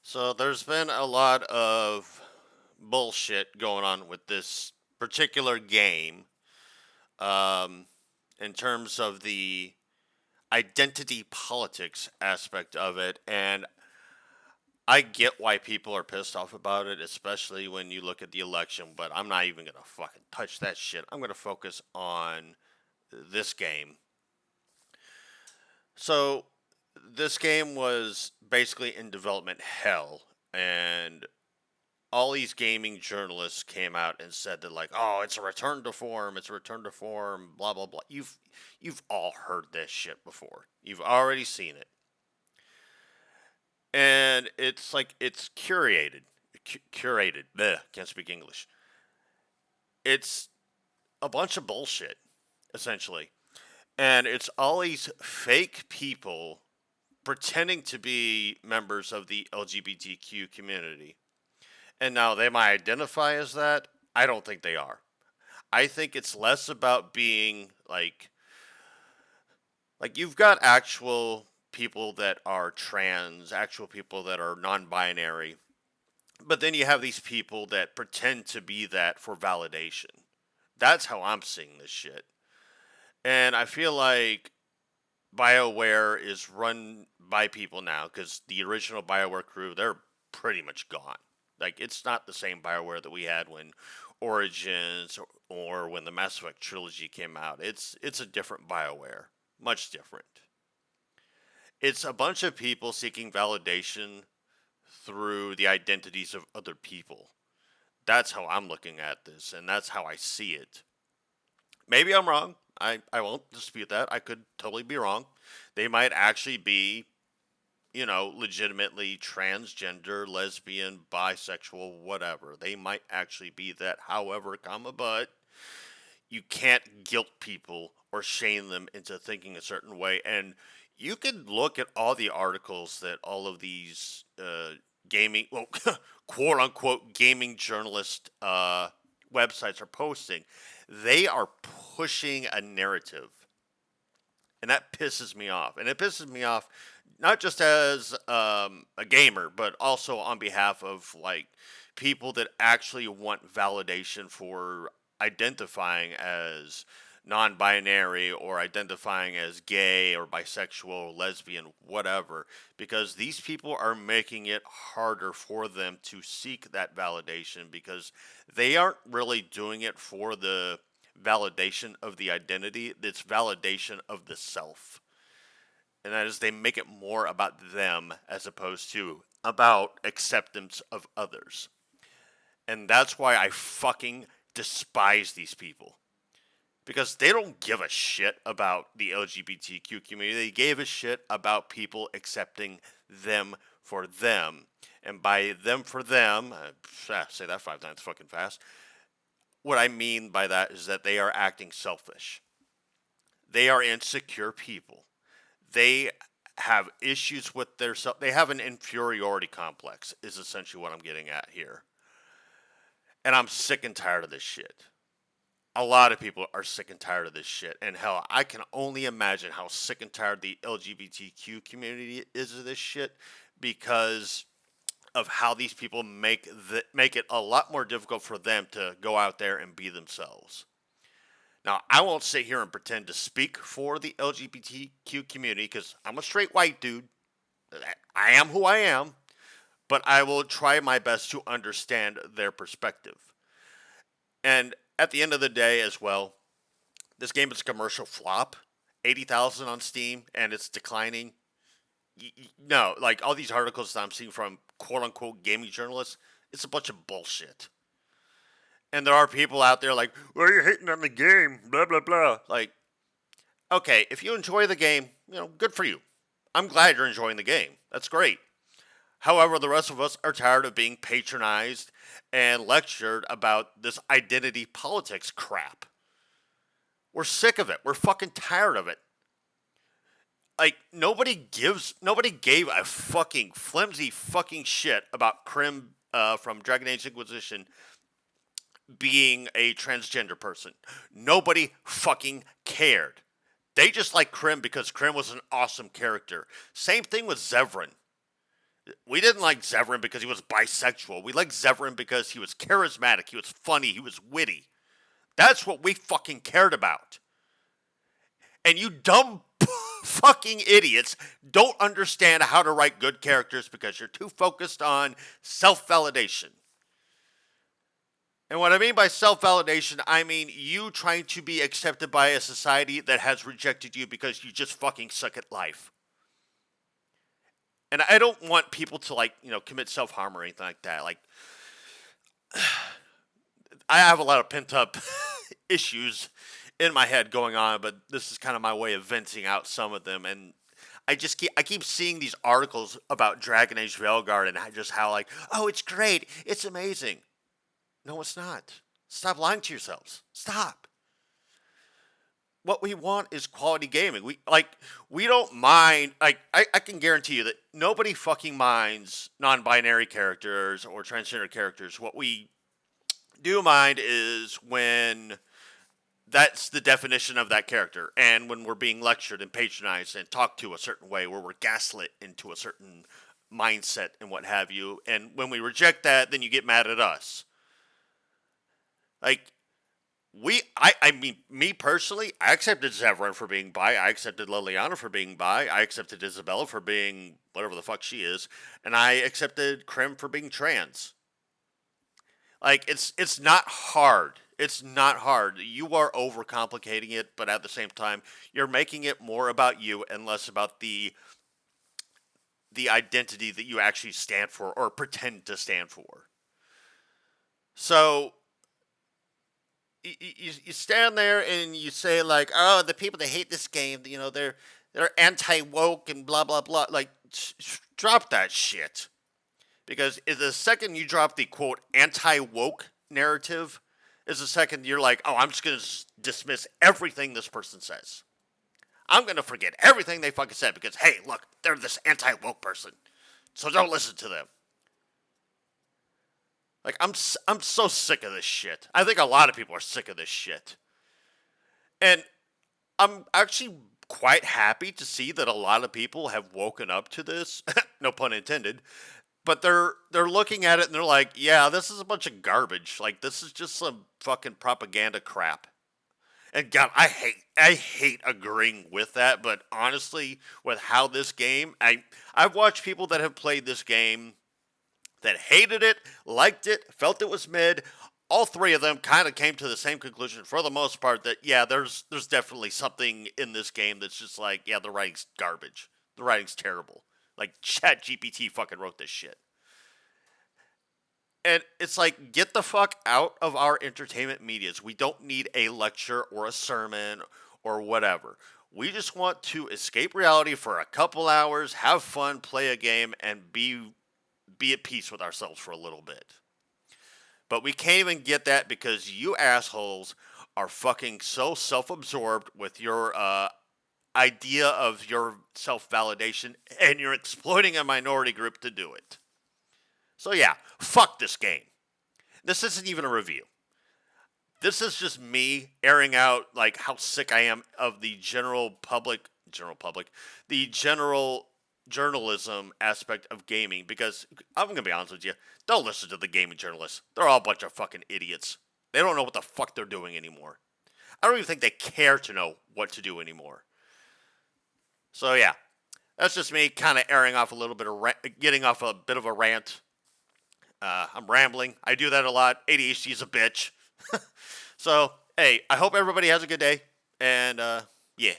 So there's been a lot of bullshit going on with this particular game, um, in terms of the identity politics aspect of it, and I get why people are pissed off about it, especially when you look at the election. But I'm not even gonna fucking touch that shit. I'm gonna focus on this game. So this game was basically in development hell, and all these gaming journalists came out and said that, like, oh, it's a return to form, it's a return to form, blah blah blah. You've all heard this shit before. You've already seen it. And it's like it's curated. Curated. Bleh, can't speak English. It's a bunch of bullshit, essentially. And it's all these fake people pretending to be members of the LGBTQ community. And now they might identify as that. I don't think they are. I think it's less about being like you've got actual people that are trans, actual people that are non-binary, but then you have these people that pretend to be that for validation. That's how I'm seeing this shit. And I feel like BioWare is run by people now because the original BioWare crew, they're pretty much gone. Like, it's not the same BioWare that we had when Origins or when the Mass Effect trilogy came out. It's a different BioWare, much different. It's a bunch of people seeking validation through the identities of other people. That's how I'm looking at this, and that's how I see it. Maybe I'm wrong. I won't dispute that. I could totally be wrong. They might actually be, legitimately transgender, lesbian, bisexual, whatever. They might actually be that. However, but you can't guilt people or shame them into thinking a certain way. And you can look at all the articles that all of these gaming, well, quote unquote, gaming journalist websites are posting. They are pushing a narrative. And that pisses me off. And it pisses me off not just as a gamer, but also on behalf of like people that actually want validation for identifying as non-binary or identifying as gay or bisexual, lesbian, whatever, because these people are making it harder for them to seek that validation because they aren't really doing it for the validation of the identity, it's validation of the self. And that is they make it more about them as opposed to about acceptance of others. And that's why I fucking despise these people. Because they don't give a shit about the LGBTQ community. They gave a shit about people accepting them for them. And by them for them, say that 5 times fucking fast. What I mean by that is that they are acting selfish. They are insecure people. They have issues with their self. They have an inferiority complex, is essentially what I'm getting at here. And I'm sick and tired of this shit. A lot of people are sick and tired of this shit. And hell, I can only imagine how sick and tired the LGBTQ community is of this shit because of how these people make it a lot more difficult for them to go out there and be themselves. Now, I won't sit here and pretend to speak for the LGBTQ community because I'm a straight white dude. I am who I am, but I will try my best to understand their perspective. And at the end of the day, as well, this game is a commercial flop. 80,000 on Steam, and it's declining. No, like all these articles that I'm seeing from quote unquote gaming journalists, it's a bunch of bullshit. And there are people out there like, well, you're hating on the game, blah, blah, blah. Like, okay, if you enjoy the game, good for you. I'm glad you're enjoying the game. That's great. However, the rest of us are tired of being patronized and lectured about this identity politics crap. We're sick of it. We're fucking tired of it. Like, nobody gave a fucking flimsy fucking shit about Krim from Dragon Age Inquisition being a transgender person. Nobody fucking cared. They just like Krim because Krim was an awesome character. Same thing with Zevran. We didn't like Zevran because he was bisexual. We liked Zevran because he was charismatic, he was funny, he was witty. That's what we fucking cared about. And you dumb fucking idiots don't understand how to write good characters because you're too focused on self validation. And what I mean by self validation, I mean you trying to be accepted by a society that has rejected you because you just fucking suck at life. And I don't want people to, like, commit self harm or anything like that. Like, I have a lot of pent up issues in my head going on, but this is kind of my way of venting out some of them. And I keep seeing these articles about Dragon Age Veilguard and just how, like, oh, it's great, it's amazing. No, it's not. Stop lying to yourselves. Stop. What we want is quality gaming. We don't mind. Like, I can guarantee you that nobody fucking minds non-binary characters or transgender characters. What we do mind is when that's the definition of that character, and when we're being lectured and patronized and talked to a certain way, where we're gaslit into a certain mindset and what have you. And when we reject that, then you get mad at us. Like, I mean, me personally, I accepted Zevran for being bi. I accepted Liliana for being bi. I accepted Isabella for being whatever the fuck she is, and I accepted Krim for being trans. Like, it's not hard. It's not hard. You are overcomplicating it, but at the same time, you're making it more about you and less about the identity that you actually stand for or pretend to stand for. So you stand there and you say, like, oh, the people that hate this game, they're anti woke and blah blah blah. Like, drop that shit, because the second you drop the quote anti woke narrative, is the second you're like, oh, I'm just gonna dismiss everything this person says. I'm gonna forget everything they fucking said because, hey, look, they're this anti woke person, so don't listen to them. Like, I'm so sick of this shit. I think a lot of people are sick of this shit. And I'm actually quite happy to see that a lot of people have woken up to this. No pun intended. But they're looking at it and they're like, yeah, this is a bunch of garbage. Like, this is just some fucking propaganda crap. And God, I hate agreeing with that, but honestly, with how this game, I've watched people that have played this game that hated it, liked it, felt it was mid. All three of them kind of came to the same conclusion for the most part, that yeah, there's definitely something in this game that's just like, yeah, the writing's garbage. The writing's terrible. Like, ChatGPT fucking wrote this shit. And it's like, get the fuck out of our entertainment medias. We don't need a lecture or a sermon or whatever. We just want to escape reality for a couple hours, have fun, play a game, and be at peace with ourselves for a little bit. But we can't even get that because you assholes are fucking so self-absorbed with your idea of your self-validation, and you're exploiting a minority group to do it. So yeah, fuck this game. This isn't even a review. This is just me airing out, like, how sick I am of the general journalism aspect of gaming, because I'm going to be honest with you, don't listen to the gaming journalists. They're all a bunch of fucking idiots. They don't know what the fuck they're doing anymore. I don't even think they care to know what to do anymore. So yeah, that's just me kind of airing off a little bit of getting off a bit of a rant. I'm rambling. I do that a lot. ADHD is a bitch. So, hey, I hope everybody has a good day. And, yeah.